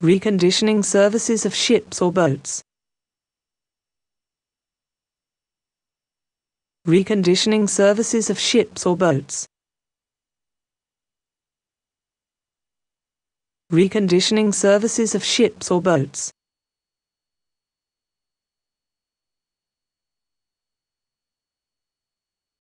Reconditioning services of ships or boats. Reconditioning services of ships or boats. Reconditioning services of ships or boats.